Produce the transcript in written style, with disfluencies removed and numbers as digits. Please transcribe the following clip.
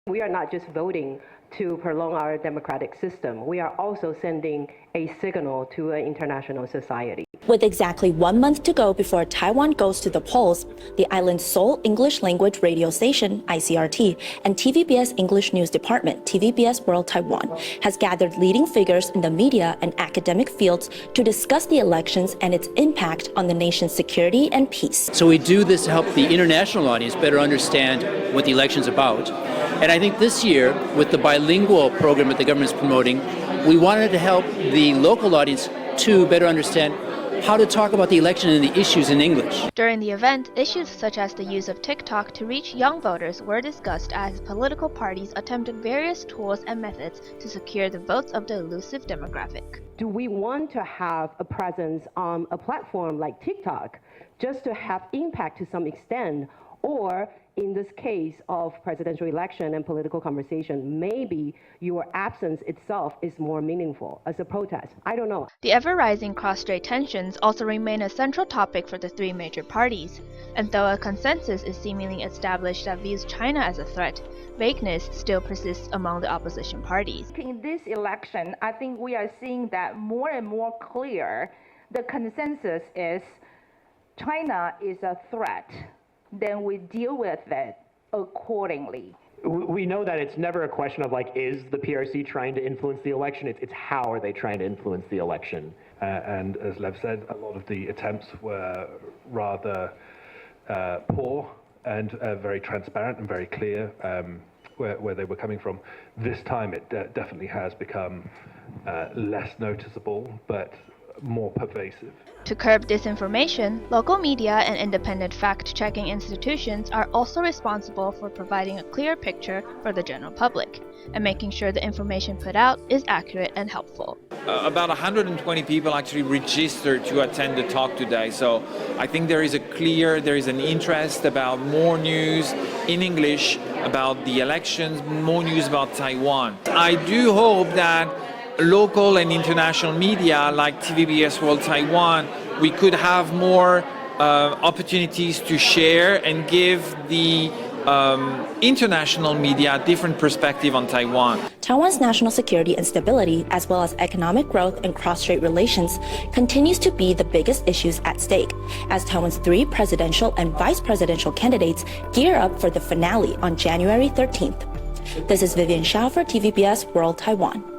We are not just voting to prolong our democratic system. We are also sending a signal to an international society. With exactly 1 month to go before Taiwan goes to the polls, the island's sole English language radio station, ICRT, and TVBS English News Department, TVBS World Taiwan, has gathered leading figures in the media and academic fields to discuss the elections and its impact on the nation's security and peace. So we do this to help the international audience better understand what the election's about. And I think this year, with the bilingual program that the government is promoting, we wanted to help the local audience to better understand how to talk about the election and the issues in English. During the event, issues such as the use of TikTok to reach young voters were discussed as political parties attempted various tools and methods to secure the votes of the elusive demographic. Do we want to have a presence on a platform like TikTok just to have impact to some extent? Or in this case of presidential election and political conversation, maybe your absence itself is more meaningful as a protest. I don't know. The ever-rising cross-strait tensions also remain a central topic for the three major parties. And though a consensus is seemingly established that views China as a threat, vagueness still persists among the opposition parties. In this election, I think we are seeing that more and more clear. The consensus is China is a threat. Then we deal with it accordingly. We know that it's never a question of like, is the PRC trying to influence the election? It's how are they trying to influence the election? And as Lev said, a lot of the attempts were rather poor and very transparent and very clear where they were coming from. This time it definitely has become less noticeable, but more pervasive. To curb disinformation, local media and independent fact-checking institutions are also responsible for providing a clear picture for the general public and making sure the information put out is accurate and helpful. About 120 people actually registered to attend the talk today, so I think there is an interest about more news in English about the elections, more news about Taiwan. I do hope that local and international media like TVBS World Taiwan, we could have more opportunities to share and give the international media a different perspective on Taiwan. Taiwan's national security and stability, as well as economic growth and cross-strait relations, continues to be the biggest issues at stake, as Taiwan's 3 presidential and vice presidential candidates gear up for the finale on January 13th. This is Vivian Xiao for TVBS World Taiwan.